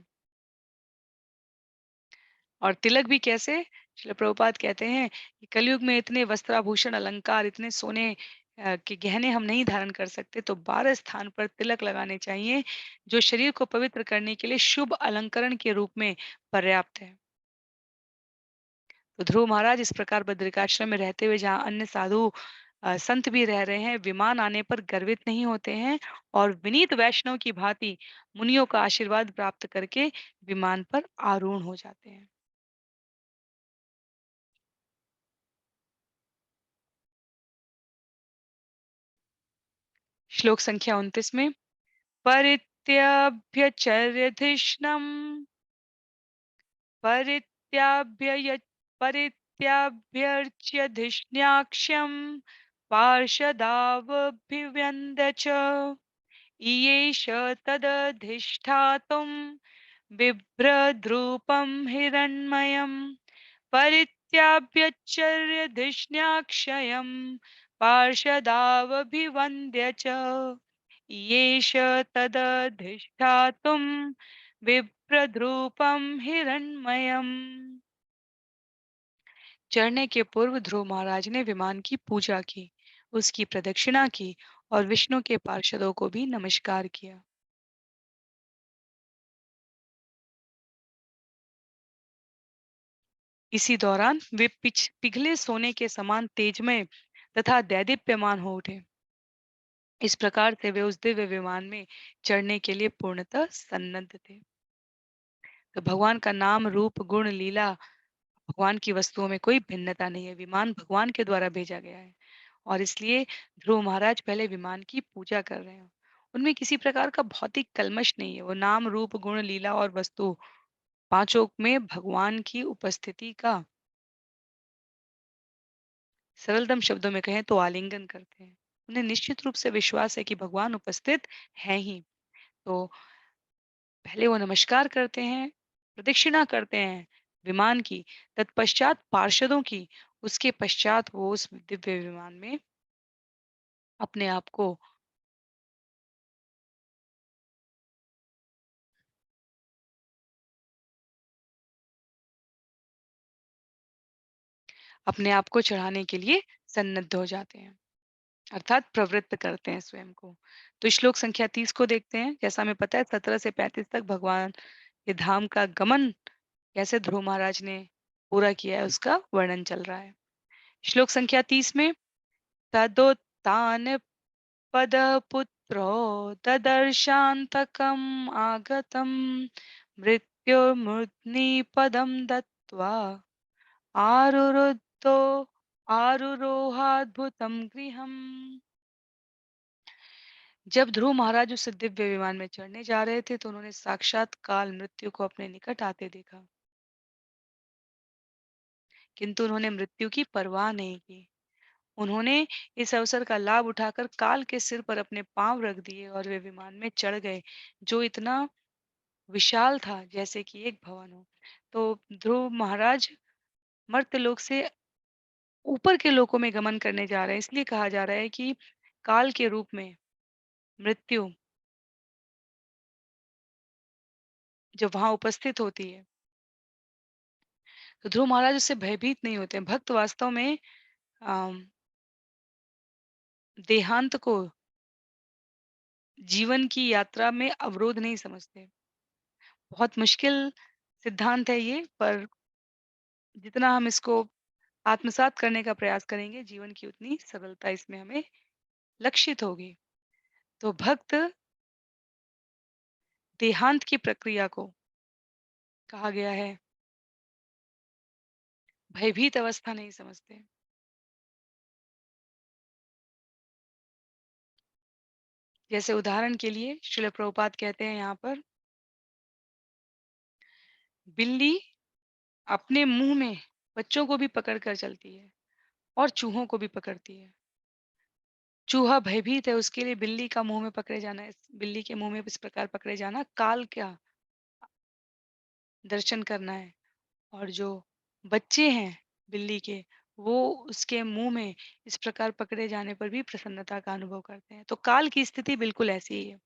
और तिलक भी कैसे, श्रील प्रभुपाद कहते हैं कि कलयुग में इतने वस्त्राभूषण अलंकार इतने सोने के गहने हम नहीं धारण कर सकते, तो 12 स्थान पर तिलक लगाने चाहिए जो शरीर को पवित्र करने के लिए शुभ अलंकरण के रूप में पर्याप्त है। तो ध्रुव महाराज इस प्रकार बद्रिकाश्रम में रहते हुए जहाँ अन्य साधु संत भी रह रहे हैं, विमान आने पर गर्वित नहीं होते हैं और विनीत वैष्णव की भांति मुनियों का आशीर्वाद प्राप्त करके विमान पर आरूढ़ हो जाते हैं। श्लोक संख्या 29 में परित्यभ्यचर्यधिष्णम् परित्याभ्य परित्याभ्यर्च्य पार्षदावभिव्यन्द्य च ईयेष तदधिष्ठातुं बिभ्रद्रूपं हिरण्मयम् परित्याभ्यचर्यधिष्ण्याक्षयम् पार्षदावभिवन्द्य च येष तदधिष्ठातुं बिभ्रद्रूपं हिरण्मयम्। चढ़ने के पूर्व ध्रुव महाराज ने विमान की पूजा की, उसकी प्रदक्षिणा की और विष्णु के पार्षदों को भी नमस्कार किया। इसी दौरान वे पिघले सोने के समान तेजमय तथा दैदीप्यमान हो उठे। इस प्रकार से वे उस दिव्य विमान में चढ़ने के लिए पूर्णतः सन्नद्ध थे। तो भगवान का नाम, रूप, गुण, लीला, भगवान की वस्तुओं में कोई भिन्नता नहीं है। विमान भगवान के द्वारा भेजा गया है और इसलिए ध्रुव महाराज पहले विमान की पूजा कर रहे हैं। उनमें किसी प्रकार का भौतिक कल्मश नहीं है। वो नाम, रूप, गुण, लीला और वस्तु पांचों में भगवान की उपस्थिति का सरलतम शब्दों में कहें तो आलिंगन करते हैं। उन्हें निश्चित रूप से विश्वास है कि भगवान उपस्थित हैं ही। तो पहले वो नमस्कार करते हैं, प्रदक्षिणा करते हैं विमान की, तत्पश्चात पार्षदों की, उसके पश्चात वो उस दिव्य विमान में अपने आप को अपने आप को चढ़ाने के लिए सन्नद्ध हो जाते हैं, अर्थात प्रवृत्त करते हैं स्वयं को। तो श्लोक संख्या 30 को देखते हैं। जैसा हमें पता है 17 से 35 तक भगवान के धाम का गमन कैसे ध्रुव महाराज ने पूरा किया है उसका वर्णन चल रहा है। श्लोक संख्या 30 में तदोत्तान पदपुत्रो ददर्शान्तकम् आगतं मृत्युर्मूर्ध्नि पदं दत्त्वा आरुरुद्धो आरुरोहाद्भुतं गृहम्। जब ध्रुव महाराज उस दिव्य विमान में चढ़ने जा रहे थे तो उन्होंने साक्षात काल मृत्यु को अपने निकट आते देखा, किंतु उन्होंने मृत्यु की परवाह नहीं की। उन्होंने इस अवसर का लाभ उठाकर काल के सिर पर अपने पांव रख दिए और वे विमान में चढ़ गए, जो इतना विशाल था जैसे कि एक भवन हो। तो ध्रुव महाराज मर्त्यलोक से ऊपर के लोकों में गमन करने जा रहे हैं। इसलिए कहा जा रहा है कि काल के रूप में मृत्यु जब वहां उपस्थित होती है तो ध्रुव महाराज उससे भयभीत नहीं होते हैं। भक्त वास्तव में अम, देहांत को जीवन की यात्रा में अवरोध नहीं समझते। बहुत मुश्किल सिद्धांत है ये, पर जितना हम इसको आत्मसात करने का प्रयास करेंगे जीवन की उतनी सरलता इसमें हमें लक्षित होगी। तो भक्त देहांत की प्रक्रिया को कहा गया है भयभीत अवस्था नहीं समझते। जैसे उदाहरण के लिए श्रील प्रभुपाद कहते हैं यहाँ पर, बिल्ली अपने मुंह में बच्चों को भी पकड़ कर चलती है और चूहों को भी पकड़ती है। चूहा भयभीत है, उसके लिए बिल्ली का मुंह में पकड़े जाना, बिल्ली के मुंह में इस प्रकार पकड़े जाना काल का दर्शन करना है। और जो बच्चे हैं बिल्ली के, वो उसके मुंह में इस प्रकार पकड़े जाने पर भी प्रसन्नता का अनुभव करते हैं। तो काल की स्थिति बिल्कुल ऐसी ही है।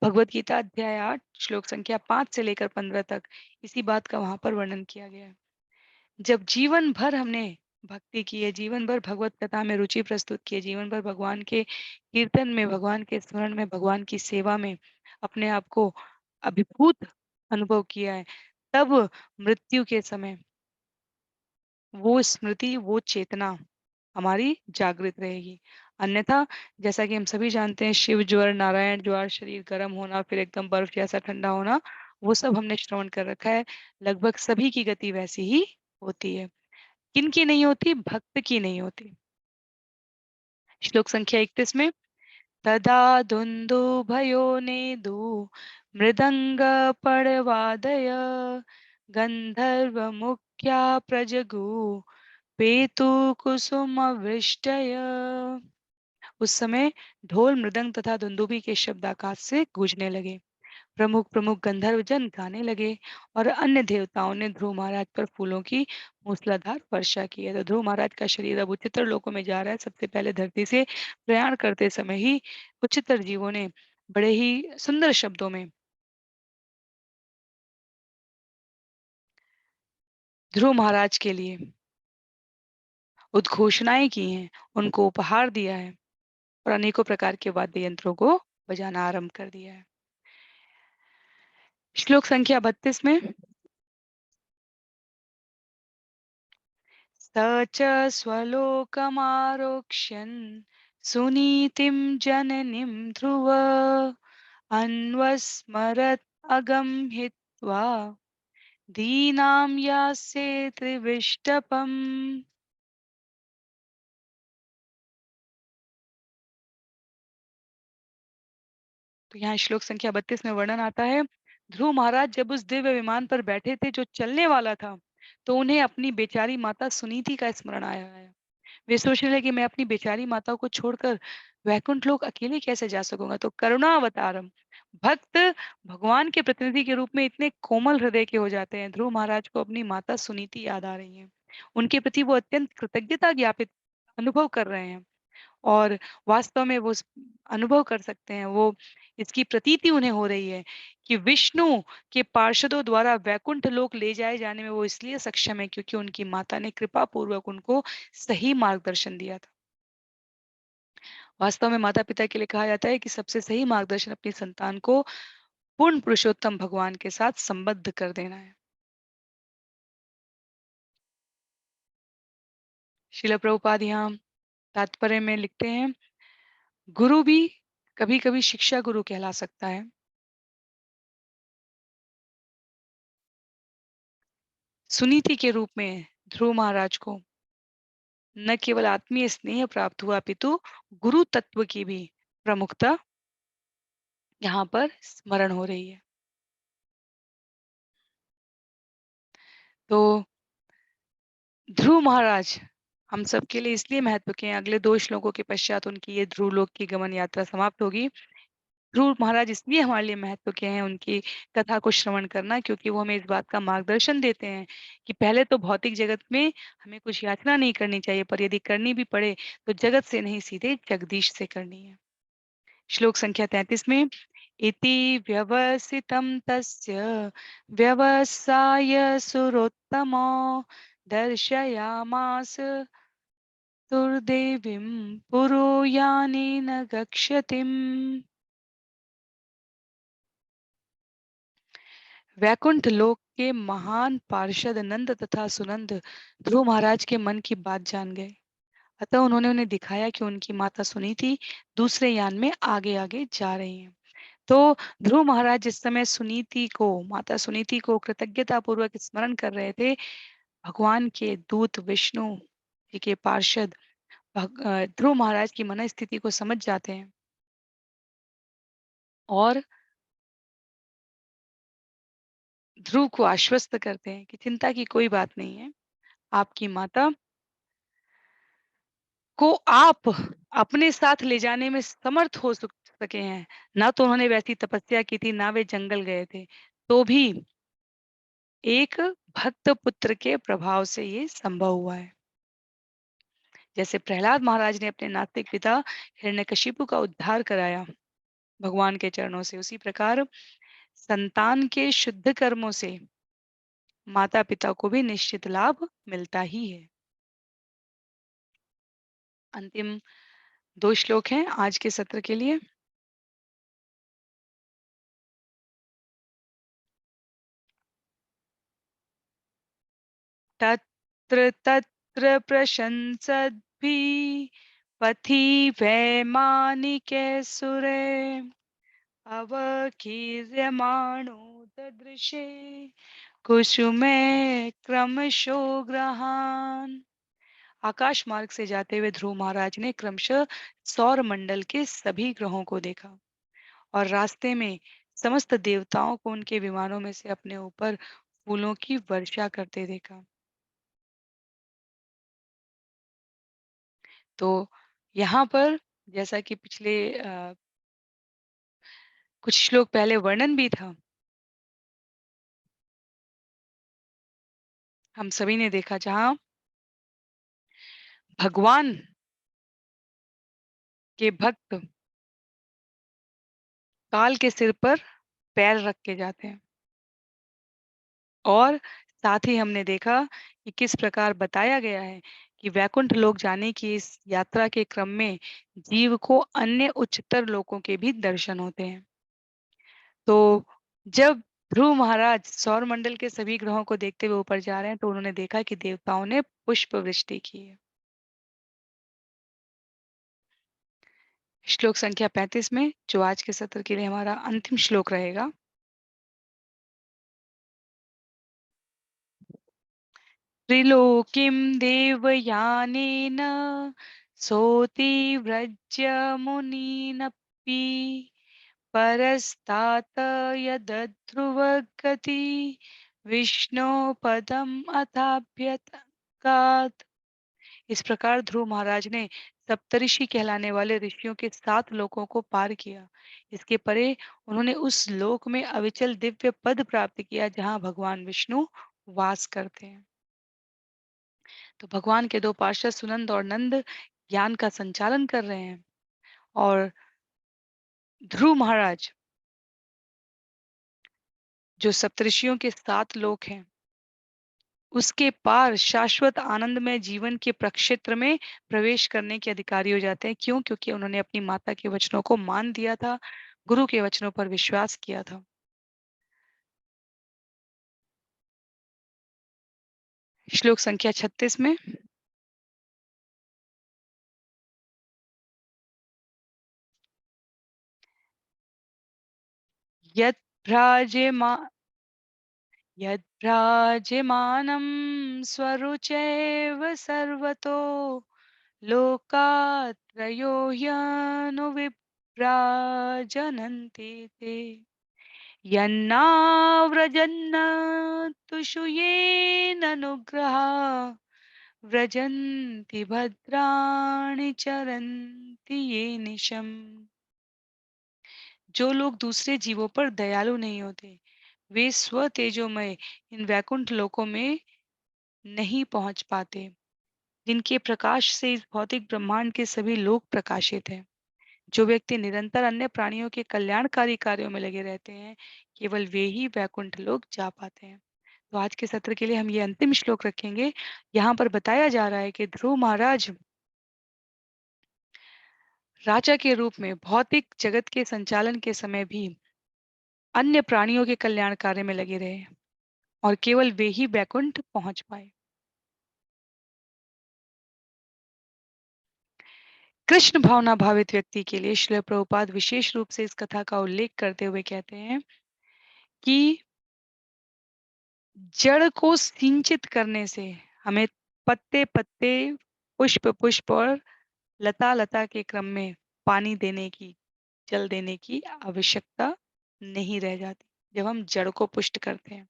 भगवत गीता अध्याय 8 श्लोक संख्या 5 से लेकर 15 तक इसी बात का वहां पर वर्णन किया गया है। जब जीवन भर हमने भक्ति की है, जीवन भर भगवत कथा में रुचि प्रस्तुत की है, जीवन भर भगवान के कीर्तन में, भगवान के स्मरण में, भगवान की सेवा में अपने आप को अभिभूत अनुभव किया है, तब मृत्यु के समय वो स्मृति, वो चेतना हमारी जागृत रहेगी। अन्यथा जैसा कि हम सभी जानते हैं, शिव ज्वर, नारायण ज्वर, शरीर गर्म होना, फिर एकदम बर्फ जैसा ठंडा होना, वो सब हमने श्रवण कर रखा है। लगभग सभी की गति वैसी ही होती है। किनकी नहीं होती? भक्त की नहीं होती। श्लोक संख्या 31 में तदा दुन्दुभयो नेदु मृदंग पड़वादय गंधर्व मुख्या प्रजगु पेतु कुसुम वृष्टय। उस समय ढोल, मृदंग तथा दुंदुभी के शब्द आकाश से गूंजने लगे। प्रमुख प्रमुख गंधर्व जन गाने लगे और अन्य देवताओं ने ध्रुव महाराज पर फूलों की मूसलाधार वर्षा की है। तो ध्रुव महाराज का शरीर अब उच्चतर लोकों में जा रहा है। सबसे पहले धरती से प्रयाण करते समय ही उच्चतर जीवों ने बड़े ही सुंदर शब्दों में ध्रुव महाराज के लिए उद्घोषणाएं की हैं, उनको उपहार दिया है। और अनेकों प्रकार के वाद्य यंत्रों को बजाना आरंभ कर दिया है। श्लोक संख्या 32 में स च स्वलोकमारोक्ष्यन् सुनीतिं जननीं ध्रुव अन्वस्मरत् अगं हित्वा दीनां यास्ये त्रिविष्टपम्। तो यहाँ श्लोक संख्या 32 में वर्णन आता है, ध्रुव महाराज जब उस दिव्य विमान पर बैठे थे जो चलने वाला था, तो उन्हें अपनी बेचारी माता सुनीति का स्मरण आया है। वे सोच रहे थे कि मैं अपनी बेचारी माता को छोड़कर वैकुंठ लोक अकेले कैसे जा सकूंगा। तो करुणावतारम भक्त भगवान के प्रतिनिधि के रूप में इतने कोमल हृदय के हो जाते हैं। ध्रुव महाराज को अपनी माता सुनीति याद आ रही है। उनके प्रति वो अत्यंत कृतज्ञता ज्ञापित अनुभव कर रहे हैं और वास्तव में वो अनुभव कर सकते हैं, वो इसकी प्रतीति उन्हें हो रही है कि विष्णु के पार्षदों द्वारा वैकुंठ लोक ले जाए जाने में वो इसलिए सक्षम है क्योंकि उनकी माता ने कृपा पूर्वक उनको सही मार्गदर्शन दिया था। वास्तव में माता पिता के लिए कहा जाता है कि सबसे सही मार्गदर्शन अपनी संतान को पूर्ण पुरुषोत्तम भगवान के साथ संबद्ध कर देना है। शिला प्रभुपाद यहाँ तात्पर्य में लिखते हैं, गुरु भी कभी कभी शिक्षा गुरु कहला सकता है। सुनीति के रूप में ध्रुव महाराज को न केवल आत्मीय स्नेह प्राप्त हुआ अपितु गुरु तत्व की भी प्रमुखता यहाँ पर स्मरण हो रही है। तो ध्रुव महाराज हम सबके लिए इसलिए महत्व के हैं, अगले 2 श्लोकों के पश्चात उनकी ये ध्रुव लोक की गमन यात्रा समाप्त होगी। ध्रुव महाराज इसलिए हमारे लिए महत्व के हैं उनकी कथा को श्रवण करना, क्योंकि वो हमें इस बात का मार्गदर्शन देते हैं कि पहले तो भौतिक जगत में हमें कुछ याचना नहीं करनी चाहिए, पर यदि करनी भी पड़े तो जगत से नहीं, सीधे जगदीश से करनी है। श्लोक संख्या 33 में इति व्यवसितं तस्य व्यवसाय सुरोत्तमो दर्शयामास दुर्देवीं पुरोयानेन गच्छतिम्। वैकुंठ लोक के महान पार्षद नंद तथा सुनंद ध्रुव महाराज के मन की बात जान गए। अतः उन्होंने उन्हें दिखाया कि उनकी माता सुनीति दूसरे यान में आगे आगे जा रही हैं। तो ध्रुव महाराज जिस समय सुनीति को, माता सुनीति को कृतज्ञता पूर्वक स्मरण कर रहे थे, भगवान के दूत विष्णु जी के पार्षद ध्रुव महाराज की मन स्थिति को समझ जाते हैं और ध्रुव को आश्वस्त करते हैं कि चिंता की कोई बात नहीं है, आपकी माता को आप अपने साथ ले जाने में समर्थ हो सके हैं। ना तो उन्होंने वैसी तपस्या की थी, ना वे जंगल गए थे, तो भी एक भक्त पुत्र के प्रभाव से ये संभव हुआ है। जैसे प्रहलाद महाराज ने अपने नास्तिक पिता हिरण्यकशिपु का उद्धार कराया भगवान के चरणों से, उसी प्रकार संतान के शुद्ध कर्मों से माता पिता को भी निश्चित लाभ मिलता ही है। अंतिम 2 श्लोक हैं आज के सत्र के लिए। तत्र तत्र प्रशंसद्भिः पथि वैमानिके सुरे अवकीर्यमाणो ददृशे कुसुमे क्रमशो ग्रहान। आकाश मार्ग से जाते हुए ध्रुव महाराज ने क्रमशः सौर मंडल के सभी ग्रहों को देखा और रास्ते में समस्त देवताओं को उनके विमानों में से अपने ऊपर फूलों की वर्षा करते देखा। तो यहाँ पर जैसा कि पिछले कुछ श्लोक पहले वर्णन भी था, हम सभी ने देखा जहाँ भगवान के भक्त काल के सिर पर पैर रख के जाते हैं और साथ ही हमने देखा कि किस प्रकार बताया गया है कि वैकुंठ लोक जाने की इस यात्रा के क्रम में जीव को अन्य उच्चतर लोकों के भी दर्शन होते हैं। तो जब ध्रुव महाराज सौर मंडल के सभी ग्रहों को देखते हुए ऊपर जा रहे हैं तो उन्होंने देखा कि देवताओं ने पुष्प वृष्टि की है। श्लोक संख्या 35 में जो आज के सत्र के लिए हमारा अंतिम श्लोक रहेगा। त्रिलोकीं देवयानेन सोऽतिव्रज्य मुनीनपि परस्तात यदध्रुवगति विष्णो पदम अथाभ्यगात्। इस प्रकार ध्रुव महाराज ने सप्तऋषि कहलाने वाले ऋषियों के 7 लोकों को पार किया। इसके परे उन्होंने उस लोक में अविचल दिव्य पद प्राप्त किया जहाँ भगवान विष्णु वास करते हैं। तो भगवान के 2 पार्षद सुनंद और नंद ज्ञान का संचालन कर रहे हैं और ध्रुव महाराज जो सप्तऋषियों के 7 लोक हैं उसके पार शाश्वत आनंद में जीवन के प्रक्षेत्र में प्रवेश करने के अधिकारी हो जाते हैं। क्यों? क्योंकि उन्होंने अपनी माता के वचनों को मान दिया था, गुरु के वचनों पर विश्वास किया था। श्लोक संख्या 36 में यत् भ्राजेमा यद्भ्राजमानं स्वरुचैव सर्वतो लोकात्रयो ह्यनुविभ्राजनन्ति ते यन्नाव्रजन्न तुषु येननुग्रहा व्रजन्ति भद्राणि चरन्ति ये निशम्। जो लोग दूसरे जीवों पर दयालु नहीं होते वे स्व तेजोमय इन वैकुंठ लोकों में नहीं पहुंच पाते जिनके प्रकाश से इस भौतिक ब्रह्मांड के सभी लोक प्रकाशित हैं। जो व्यक्ति निरंतर अन्य प्राणियों के कल्याणकारी कार्यों में लगे रहते हैं केवल वे ही वैकुंठ लोक जा पाते हैं। तो आज के सत्र के लिए हम ये अंतिम श्लोक रखेंगे। यहाँ पर बताया जा रहा है कि ध्रुव महाराज राजा के रूप में भौतिक जगत के संचालन के समय भी अन्य प्राणियों के कल्याण कार्य में लगे रहे और केवल वे ही वैकुंठ पहुंच पाए। कृष्ण भावना भावित व्यक्ति के लिए श्रील प्रभुपाद विशेष रूप से इस कथा का उल्लेख करते हुए कहते हैं कि जड़ को सिंचित करने से हमें पत्ते पत्ते पुष्प पुष्प और लता लता के क्रम में पानी देने की जल देने की आवश्यकता नहीं रह जाती जब हम जड़ को पुष्ट करते हैं।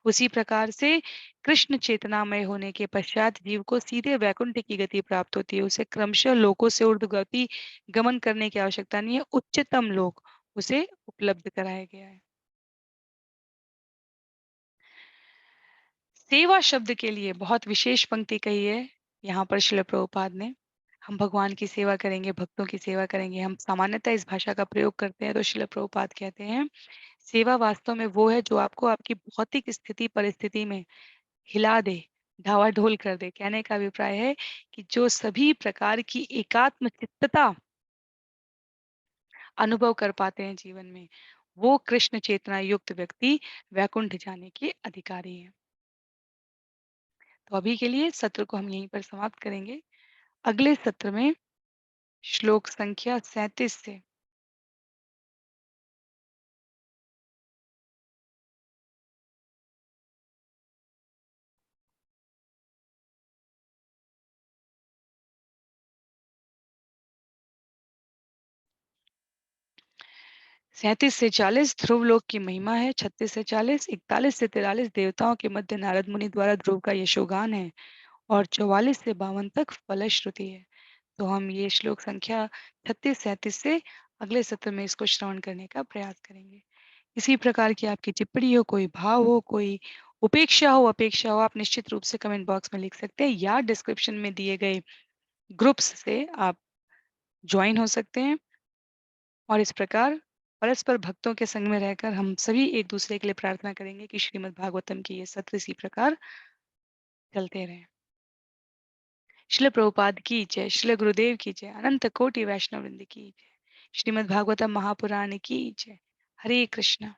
उसी प्रकार से कृष्ण चेतनामय होने के पश्चात जीव को सीधे वैकुंठ की गति प्राप्त होती है। उसे क्रमशः लोकों से ऊर्ध्व गति गमन करने की आवश्यकता नहीं है। उच्चतम लोक उसे उपलब्ध कराया गया है। सेवा शब्द के लिए बहुत विशेष पंक्ति कही है यहाँ पर श्रील प्रभुपाद ने। हम भगवान की सेवा करेंगे, भक्तों की सेवा करेंगे। हम सामान्यतः इस भाषा का प्रयोग करते हैं तो श्रील प्रभुपाद कहते हैं सेवा वास्तव में वो है जो आपको आपकी भौतिक स्थिति परिस्थिति में हिला दे, ढावाढोल कर दे। कहने का अभिप्राय है कि जो सभी प्रकार की एकात्म चित्तता अनुभव कर पाते हैं जीवन में वो कृष्ण चेतना युक्त व्यक्ति वैकुंठ जाने के अधिकारी है। तो अभी के लिए सत्र को हम यहीं पर समाप्त करेंगे। अगले सत्र में श्लोक संख्या 37 से 37 से 40 ध्रुव लोक की महिमा है। 36 से 40, 41 से 43 देवताओं के मध्य नारद मुनि द्वारा ध्रुव का यशोगान है और 44 से 52 तक फलश्रुति है। तो हम ये श्लोक संख्या 36 37 से अगले सत्र में इसको श्रवण करने का प्रयास करेंगे। इसी प्रकार की आपकी टिप्पणी हो, कोई भाव हो, कोई उपेक्षा हो, अपेक्षा हो, आप निश्चित रूप से कमेंट बॉक्स में लिख सकते हैं या डिस्क्रिप्शन में दिए गए ग्रुप्स से आप ज्वाइन हो सकते हैं। और इस प्रकार परस्पर भक्तों के संग में रहकर हम सभी एक दूसरे के लिए प्रार्थना करेंगे कि श्रीमद् भागवतम की ये सत्र इसी प्रकार चलते रहें। श्रील प्रभुपाद की जय, श्रील गुरुदेव की जय, अनंत कोटि वैष्णव वृंद की जय, श्रीमद् भागवतम महापुराण की जय। हरे कृष्णा।